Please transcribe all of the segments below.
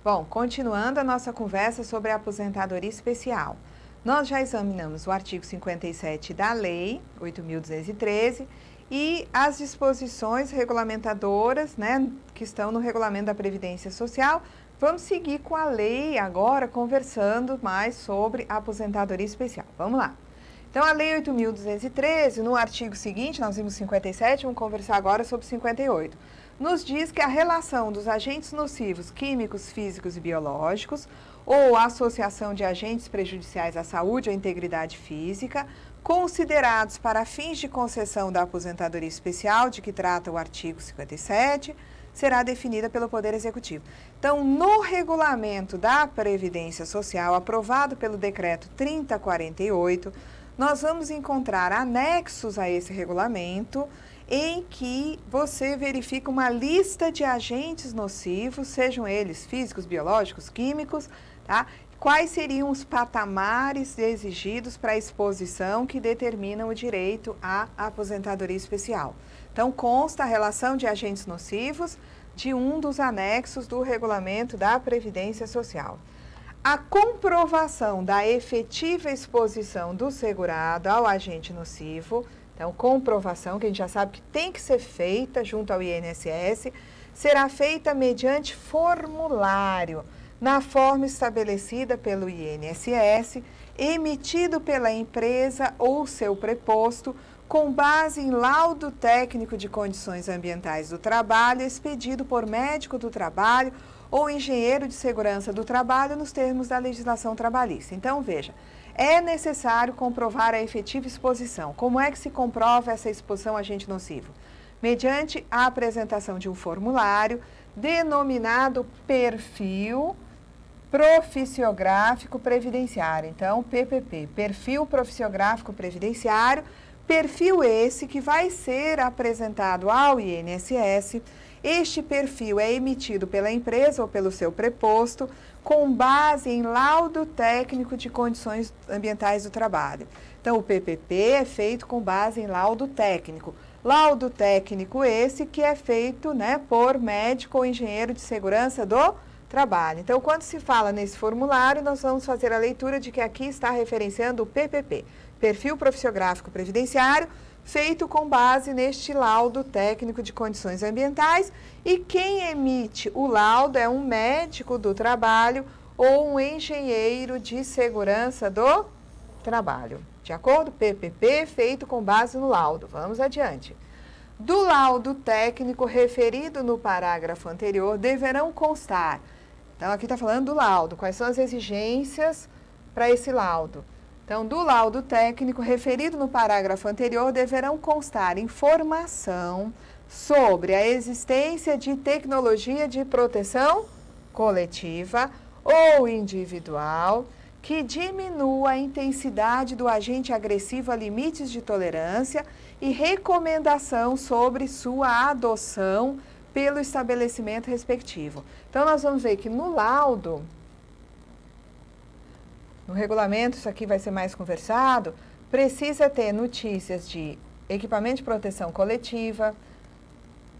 Bom, continuando a nossa conversa sobre a aposentadoria especial. Nós já examinamos o artigo 57 da Lei 8.213 e as disposições regulamentadoras, né, que estão no Regulamento da Previdência Social. Vamos seguir com a lei agora, conversando mais sobre a aposentadoria especial. Vamos lá. Então, a Lei 8.213, no artigo seguinte, nós vimos 57, vamos conversar agora sobre 58. Nos diz que a relação dos agentes nocivos químicos, físicos e biológicos ou a associação de agentes prejudiciais à saúde ou à integridade física, considerados para fins de concessão da aposentadoria especial, de que trata o artigo 57, será definida pelo Poder Executivo. Então, no regulamento da Previdência Social, aprovado pelo Decreto 3048, nós vamos encontrar anexos a esse regulamento, em que você verifica uma lista de agentes nocivos, sejam eles físicos, biológicos, químicos, tá? Quais seriam os patamares exigidos para a exposição que determinam o direito à aposentadoria especial. Então, consta a relação de agentes nocivos de um dos anexos do regulamento da Previdência Social. A comprovação da efetiva exposição do segurado ao agente nocivo, então, comprovação, que a gente já sabe que tem que ser feita junto ao INSS, será feita mediante formulário, na forma estabelecida pelo INSS, emitido pela empresa ou seu preposto, com base em laudo técnico de condições ambientais do trabalho, expedido por médico do trabalho ou engenheiro de segurança do trabalho, nos termos da legislação trabalhista. Então, veja, é necessário comprovar a efetiva exposição. Como é que se comprova essa exposição a agente nocivo? Mediante a apresentação de um formulário denominado perfil profissiográfico previdenciário. Então, PPP, perfil profissiográfico previdenciário, perfil esse que vai ser apresentado ao INSS. Este perfil é emitido pela empresa ou pelo seu preposto, com base em laudo técnico de condições ambientais do trabalho. Então, o PPP é feito com base em laudo técnico. Laudo técnico esse que é feito, né, por médico ou engenheiro de segurança do trabalho. Então, quando se fala nesse formulário, nós vamos fazer a leitura de que aqui está referenciando o PPP, Perfil Profissiográfico Previdenciário, feito com base neste laudo técnico de condições ambientais, e quem emite o laudo é um médico do trabalho ou um engenheiro de segurança do trabalho. De acordo? PPP feito com base no laudo. Vamos adiante. Do laudo técnico referido no parágrafo anterior deverão constar. Então, aqui está falando do laudo. Quais são as exigências para esse laudo? Então, do laudo técnico referido no parágrafo anterior, deverão constar informação sobre a existência de tecnologia de proteção coletiva ou individual que diminua a intensidade do agente agressivo a limites de tolerância e recomendação sobre sua adoção pelo estabelecimento respectivo. Então, nós vamos ver que no laudo, no regulamento, isso aqui vai ser mais conversado, precisa ter notícias de equipamento de proteção coletiva,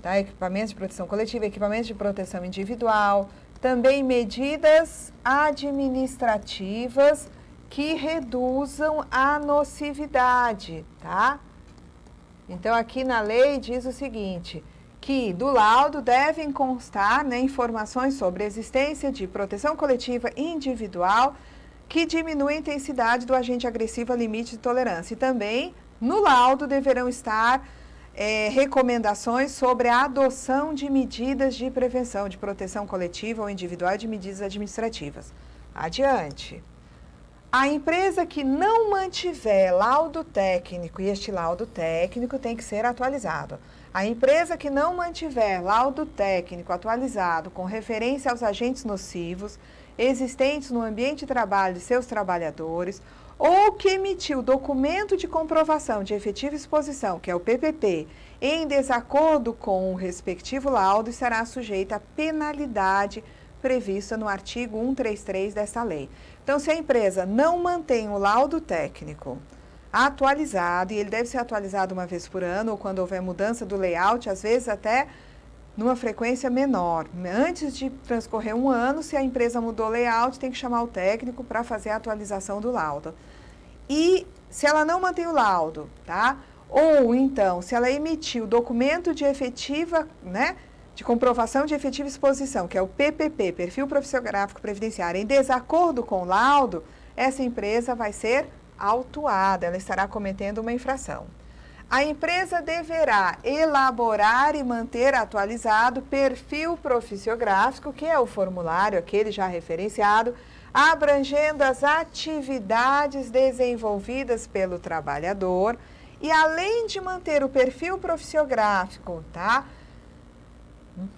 tá? Equipamentos de proteção coletiva, equipamentos de proteção individual, também medidas administrativas que reduzam a nocividade, tá? Então, aqui na lei diz o seguinte, que do laudo devem constar, né, informações sobre a existência de proteção coletiva individual que diminui a intensidade do agente agressivo a limite de tolerância. E também, no laudo, deverão estar recomendações sobre a adoção de medidas de prevenção, de proteção coletiva ou individual e de medidas administrativas. Adiante. A empresa que não mantiver laudo técnico, e este laudo técnico tem que ser atualizado. A empresa que não mantiver laudo técnico atualizado com referência aos agentes nocivos existentes no ambiente de trabalho de seus trabalhadores, ou que emitiu documento de comprovação de efetiva exposição, que é o PPP, em desacordo com o respectivo laudo, será sujeita a penalidade prevista no artigo 133 desta lei. Então, se a empresa não mantém o laudo técnico atualizado, e ele deve ser atualizado uma vez por ano, ou quando houver mudança do layout, às vezes até numa frequência menor. Antes de transcorrer um ano, se a empresa mudou layout, tem que chamar o técnico para fazer a atualização do laudo. E se ela não mantém o laudo, tá? Ou então, se ela emitiu o documento de efetiva, né, de comprovação de efetiva exposição, que é o PPP, Perfil Profissiográfico Previdenciário, em desacordo com o laudo, essa empresa vai ser autuada, ela estará cometendo uma infração. A empresa deverá elaborar e manter atualizado perfil profissiográfico, que é o formulário, aquele já referenciado, abrangendo as atividades desenvolvidas pelo trabalhador e, além de manter o perfil profissiográfico, tá,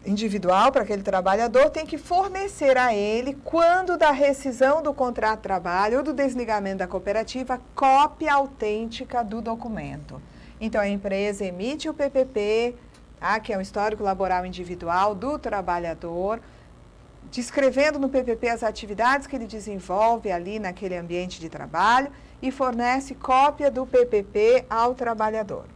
individual para aquele trabalhador, tem que fornecer a ele, quando da rescisão do contrato de trabalho ou do desligamento da cooperativa, cópia autêntica do documento. Então, a empresa emite o PPP, tá, que é um histórico laboral individual do trabalhador, descrevendo no PPP as atividades que ele desenvolve ali naquele ambiente de trabalho e fornece cópia do PPP ao trabalhador.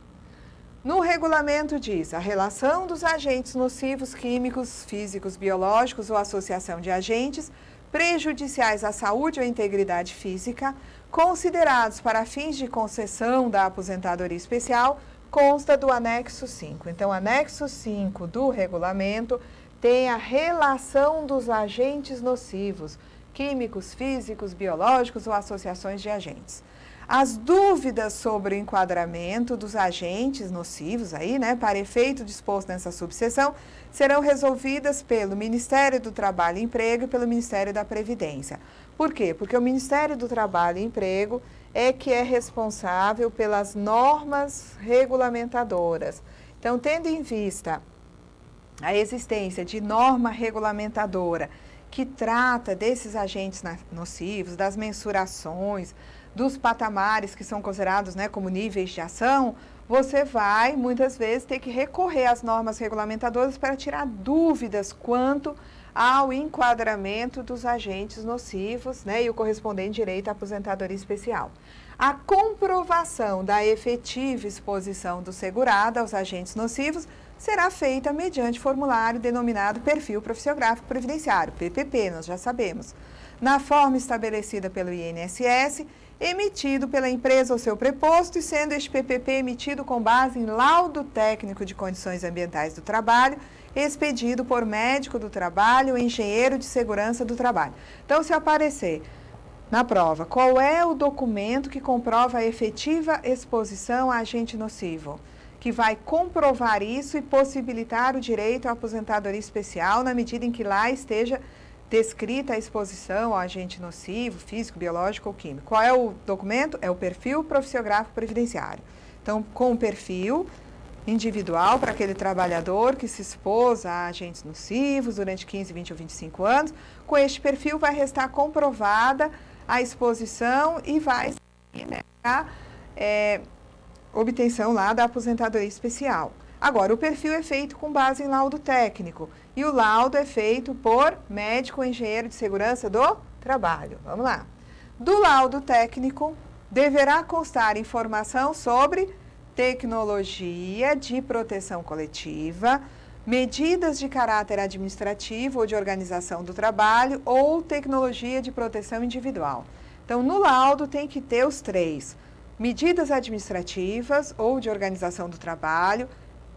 No regulamento diz: a relação dos agentes nocivos químicos, físicos, biológicos ou associação de agentes prejudiciais à saúde ou integridade física, considerados para fins de concessão da aposentadoria especial, consta do anexo 5. Então, o anexo 5 do regulamento tem a relação dos agentes nocivos, químicos, físicos, biológicos ou associações de agentes. As dúvidas sobre o enquadramento dos agentes nocivos, aí, né, para efeito disposto nessa subseção, serão resolvidas pelo Ministério do Trabalho e Emprego e pelo Ministério da Previdência. Por quê? Porque o Ministério do Trabalho e Emprego é que é responsável pelas normas regulamentadoras. Então, tendo em vista a existência de norma regulamentadora que trata desses agentes nocivos, das mensurações, dos patamares que são considerados, né, como níveis de ação, você vai, muitas vezes, ter que recorrer às normas regulamentadoras para tirar dúvidas quanto ao enquadramento dos agentes nocivos, né, e o correspondente direito à aposentadoria especial. A comprovação da efetiva exposição do segurado aos agentes nocivos será feita mediante formulário denominado Perfil Profissiográfico Previdenciário, PPP, nós já sabemos, na forma estabelecida pelo INSS, emitido pela empresa ou seu preposto, e sendo este PPP emitido com base em laudo técnico de condições ambientais do trabalho, expedido por médico do trabalho ou engenheiro de segurança do trabalho. Então, se aparecer na prova, qual é o documento que comprova a efetiva exposição a agente nocivo, que vai comprovar isso e possibilitar o direito à aposentadoria especial na medida em que lá esteja descrita a exposição ao agente nocivo, físico, biológico ou químico. Qual é o documento? É o Perfil Profissiográfico Previdenciário. Então, com o perfil individual para aquele trabalhador que se expôs a agentes nocivos durante 15, 20 ou 25 anos, com este perfil vai restar comprovada a exposição e vai ser, né, a obtenção lá da aposentadoria especial. Agora, o perfil é feito com base em laudo técnico e o laudo é feito por médico ou engenheiro de segurança do trabalho. Vamos lá. Do laudo técnico, deverá constar informação sobre tecnologia de proteção coletiva, medidas de caráter administrativo ou de organização do trabalho ou tecnologia de proteção individual. Então, no laudo tem que ter os três: medidas administrativas ou de organização do trabalho,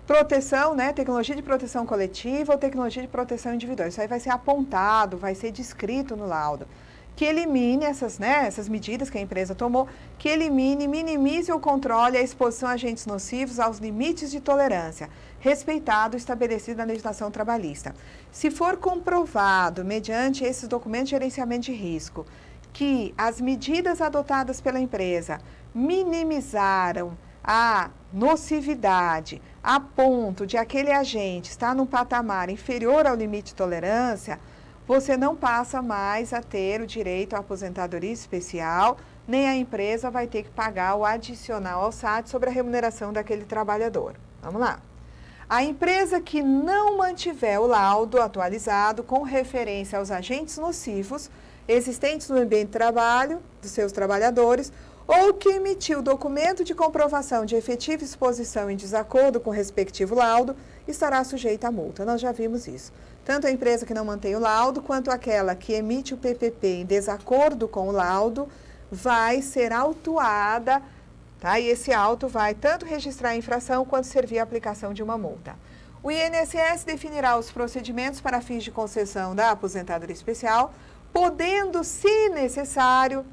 proteção, né, tecnologia de proteção coletiva ou tecnologia de proteção individual. Isso aí vai ser apontado, vai ser descrito no laudo. Que elimine essas, né, essas medidas que a empresa tomou, que elimine, minimize ou controle a exposição a agentes nocivos aos limites de tolerância, respeitado o estabelecido na legislação trabalhista. Se for comprovado, mediante esses documentos de gerenciamento de risco, que as medidas adotadas pela empresa minimizaram a nocividade a ponto de aquele agente estar num patamar inferior ao limite de tolerância, você não passa mais a ter o direito à aposentadoria especial, nem a empresa vai ter que pagar o adicional ao SAT sobre a remuneração daquele trabalhador. Vamos lá. A empresa que não mantiver o laudo atualizado com referência aos agentes nocivos existentes no ambiente de trabalho dos seus trabalhadores, ou que emitiu documento de comprovação de efetiva exposição em desacordo com o respectivo laudo estará sujeita a multa. Nós já vimos isso. Tanto a empresa que não mantém o laudo, quanto aquela que emite o PPP em desacordo com o laudo, vai ser autuada, tá? E esse auto vai tanto registrar a infração, quanto servir a aplicação de uma multa. O INSS definirá os procedimentos para fins de concessão da aposentadoria especial, podendo, se necessário,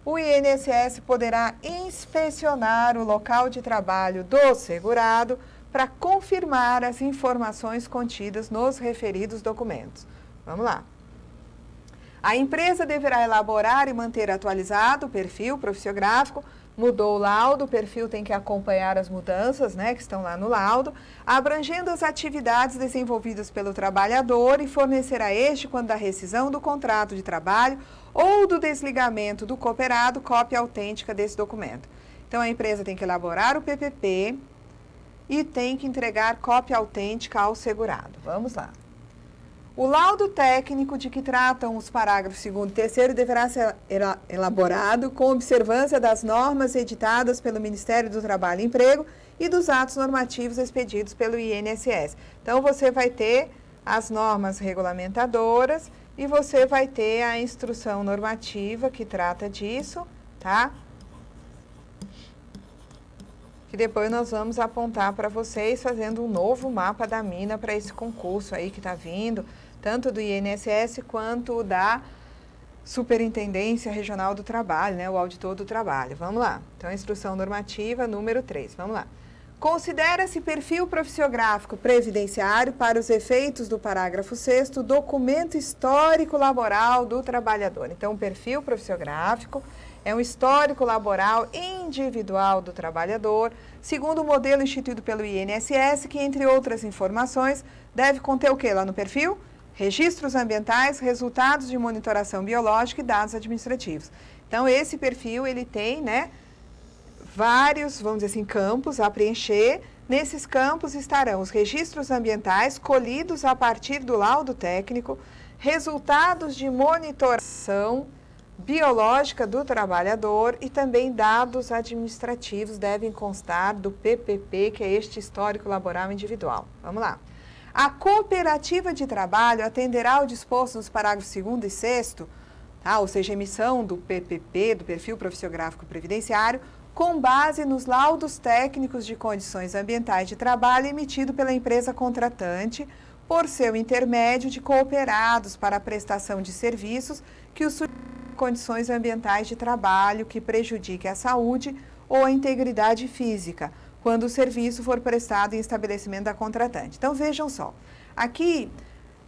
o INSS poderá inspecionar o local de trabalho do segurado para confirmar as informações contidas nos referidos documentos. Vamos lá. A empresa deverá elaborar e manter atualizado o perfil profissiográfico. Mudou o laudo, o perfil tem que acompanhar as mudanças, né, que estão lá no laudo, abrangendo as atividades desenvolvidas pelo trabalhador e fornecer a este, quando da rescisão do contrato de trabalho ou do desligamento do cooperado, cópia autêntica desse documento. Então, a empresa tem que elaborar o PPP e tem que entregar cópia autêntica ao segurado. Vamos lá. O laudo técnico de que tratam os parágrafos 2º e 3º deverá ser elaborado com observância das normas editadas pelo Ministério do Trabalho e Emprego e dos atos normativos expedidos pelo INSS. Então, você vai ter as normas regulamentadoras e você vai ter a instrução normativa que trata disso, tá? Que depois nós vamos apontar para vocês fazendo um novo mapa da mina para esse concurso aí que está vindo, tanto do INSS quanto da Superintendência Regional do Trabalho, né, o Auditor do Trabalho. Vamos lá. Então, a instrução normativa número 3. Vamos lá. Considera-se perfil profissiográfico previdenciário para os efeitos do parágrafo 6º, documento histórico laboral do trabalhador. Então, o perfil profissiográfico é um histórico laboral individual do trabalhador, segundo o modelo instituído pelo INSS, que, entre outras informações, deve conter o que lá no perfil? Registros ambientais, resultados de monitoração biológica e dados administrativos. Então, esse perfil, ele tem, né, vários, vamos dizer assim, campos a preencher. Nesses campos estarão os registros ambientais colhidos a partir do laudo técnico, resultados de monitoração biológica do trabalhador e também dados administrativos devem constar do PPP, que é este histórico laboral individual. Vamos lá. A cooperativa de trabalho atenderá ao disposto nos parágrafos 2º e 6º, tá? Ou seja, emissão do PPP, do perfil profissiográfico previdenciário, com base nos laudos técnicos de condições ambientais de trabalho emitido pela empresa contratante, por seu intermédio de cooperados para a prestação de serviços que os condições ambientais de trabalho que prejudiquem a saúde ou a integridade física, quando o serviço for prestado em estabelecimento da contratante. Então, vejam só, aqui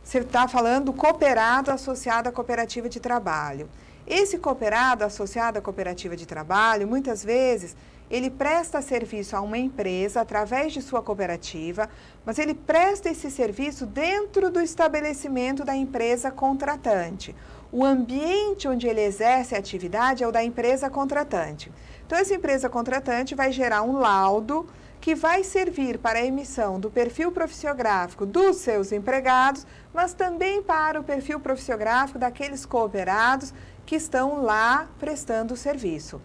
você está falando do cooperado associado à cooperativa de trabalho. Esse cooperado associado à cooperativa de trabalho, muitas vezes, ele presta serviço a uma empresa através de sua cooperativa, mas ele presta esse serviço dentro do estabelecimento da empresa contratante. O ambiente onde ele exerce a atividade é o da empresa contratante. Então, essa empresa contratante vai gerar um laudo que vai servir para a emissão do perfil profissiográfico dos seus empregados, mas também para o perfil profissiográfico daqueles cooperados que estão lá prestando o serviço.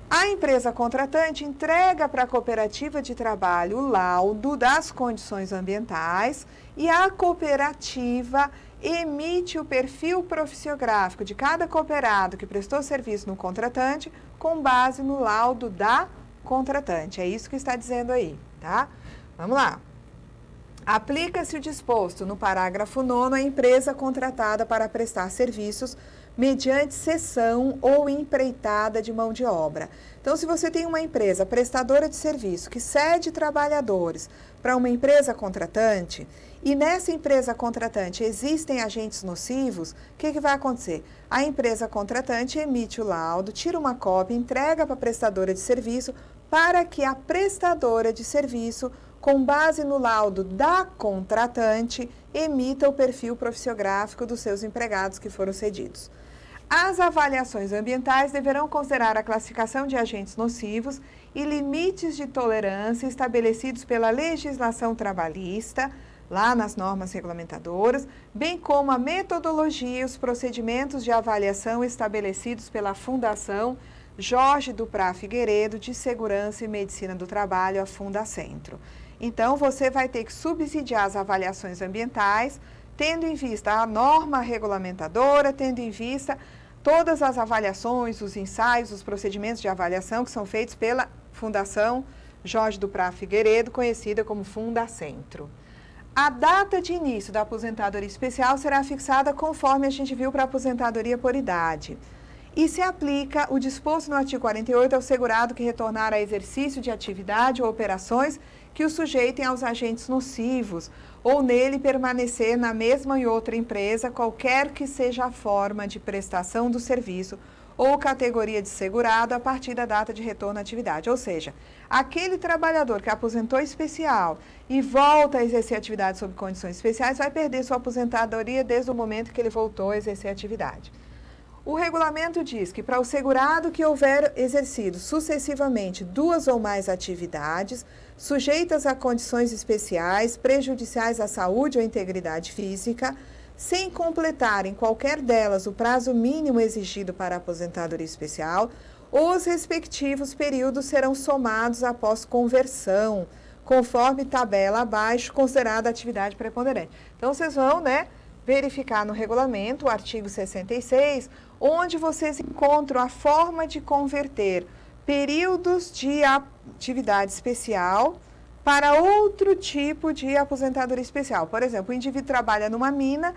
A empresa contratante entrega para a cooperativa de trabalho o laudo das condições ambientais e a cooperativa emite o perfil profissiográfico de cada cooperado que prestou serviço no contratante com base no laudo da contratante. É isso que está dizendo aí, tá? Vamos lá. Aplica-se o disposto no parágrafo 9º à empresa contratada para prestar serviços mediante cessão ou empreitada de mão de obra. Então, se você tem uma empresa prestadora de serviço que cede trabalhadores para uma empresa contratante e nessa empresa contratante existem agentes nocivos, o que vai acontecer? A empresa contratante emite o laudo, tira uma cópia, entrega para a prestadora de serviço para que a prestadora de serviço, com base no laudo da contratante, emita o perfil profissiográfico dos seus empregados que foram cedidos. As avaliações ambientais deverão considerar a classificação de agentes nocivos e limites de tolerância estabelecidos pela legislação trabalhista, lá nas normas regulamentadoras, bem como a metodologia e os procedimentos de avaliação estabelecidos pela Fundação Jorge Duprá Figueiredo de Segurança e Medicina do Trabalho, a Fundacentro. Então, você vai ter que subsidiar as avaliações ambientais, tendo em vista a norma regulamentadora, tendo em vista todas as avaliações, os ensaios, os procedimentos de avaliação que são feitos pela Fundação Jorge do Prá Figueiredo, conhecida como Fundacentro. A data de início da aposentadoria especial será fixada conforme a gente viu para a aposentadoria por idade. E se aplica o disposto no artigo 48 ao segurado que retornar a exercício de atividade ou operações que o sujeitem aos agentes nocivos, ou nele permanecer na mesma e outra empresa, qualquer que seja a forma de prestação do serviço ou categoria de segurado a partir da data de retorno à atividade. Ou seja, aquele trabalhador que aposentou especial e volta a exercer atividade sob condições especiais vai perder sua aposentadoria desde o momento que ele voltou a exercer atividade. O regulamento diz que para o segurado que houver exercido sucessivamente 2 ou mais atividades, sujeitas a condições especiais, prejudiciais à saúde ou integridade física, sem completar em qualquer delas o prazo mínimo exigido para a aposentadoria especial, os respectivos períodos serão somados após conversão, conforme tabela abaixo, considerada atividade preponderante. Então, vocês vão, verificar no regulamento, o artigo 66, onde vocês encontram a forma de converter períodos de atividade especial para outro tipo de aposentadoria especial. Por exemplo, o indivíduo trabalha numa mina,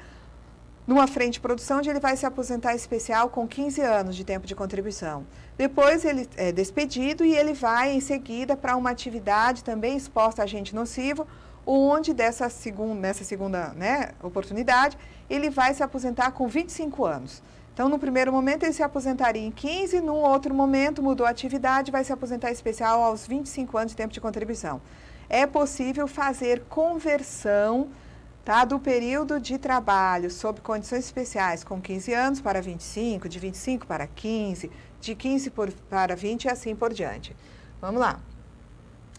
numa frente de produção, onde ele vai se aposentar especial com 15 anos de tempo de contribuição. Depois ele é despedido e ele vai em seguida para uma atividade também exposta a agente nocivo, onde nessa segunda oportunidade ele vai se aposentar com 25 anos. Então, no primeiro momento, ele se aposentaria em 15, num outro momento, mudou a atividade, vai se aposentar especial aos 25 anos de tempo de contribuição. É possível fazer conversão do período de trabalho sob condições especiais com 15 anos para 25, de 25 para 15, de 15 para 20 e assim por diante. Vamos lá.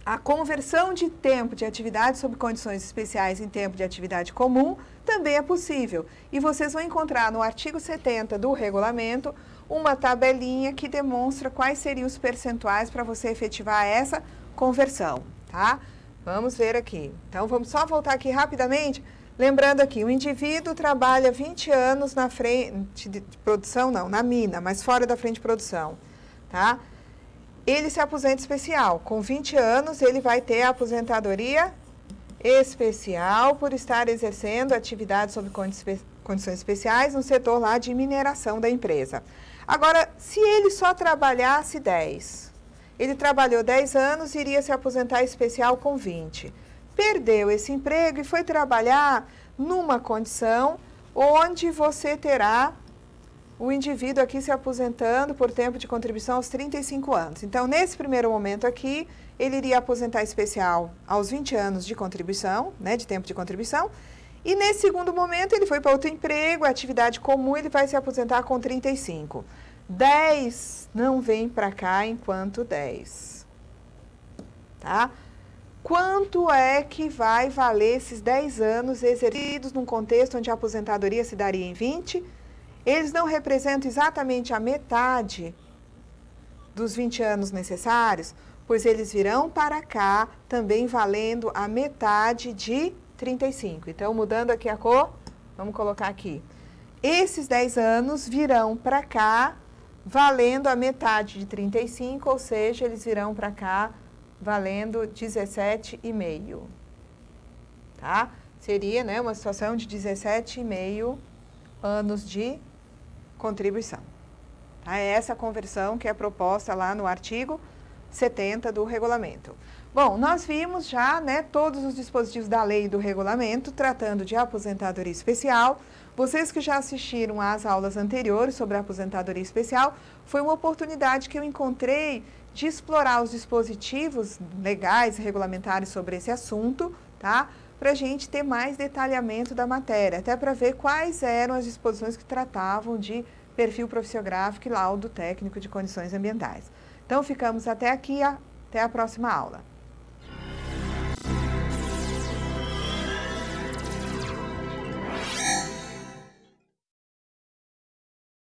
A conversão de tempo de atividade sob condições especiais em tempo de atividade comum também é possível. E vocês vão encontrar no artigo 70 do regulamento uma tabelinha que demonstra quais seriam os percentuais para você efetivar essa conversão, tá? Vamos ver aqui. Então, vamos só voltar aqui rapidamente. Lembrando aqui, o indivíduo trabalha 20 anos na frente de produção, não, na mina, mas fora da frente de produção, tá? Ele se aposenta especial. Com 20 anos, ele vai ter a aposentadoria especial por estar exercendo atividades sob condições especiais no setor lá de mineração da empresa. Agora, se ele só trabalhasse 10, ele trabalhou 10 anos e iria se aposentar especial com 20. Perdeu esse emprego e foi trabalhar numa condição onde você terá o indivíduo aqui se aposentando por tempo de contribuição aos 35 anos. Então, nesse primeiro momento aqui, ele iria aposentar especial aos 20 anos de contribuição, de tempo de contribuição, e nesse segundo momento ele foi para outro emprego, atividade comum, ele vai se aposentar com 35. 10 não vem para cá enquanto 10. Tá? Quanto é que vai valer esses 10 anos exercidos num contexto onde a aposentadoria se daria em 20? Eles não representam exatamente a metade dos 20 anos necessários, pois eles virão para cá também valendo a metade de 35. Então, mudando aqui a cor, vamos colocar aqui. Esses 10 anos virão para cá valendo a metade de 35, ou seja, eles virão para cá valendo 17,5. Tá? Seria, uma situação de 17,5 anos de contribuição. Tá? É essa conversão que é proposta lá no artigo 70 do regulamento. Bom, nós vimos já, todos os dispositivos da lei e do regulamento tratando de aposentadoria especial. Vocês que já assistiram às aulas anteriores sobre a aposentadoria especial, foi uma oportunidade que eu encontrei de explorar os dispositivos legais e regulamentares sobre esse assunto, tá? Para a gente ter mais detalhamento da matéria, até para ver quais eram as disposições que tratavam de perfil profissiográfico e laudo técnico de condições ambientais. Então, ficamos até aqui, até a próxima aula.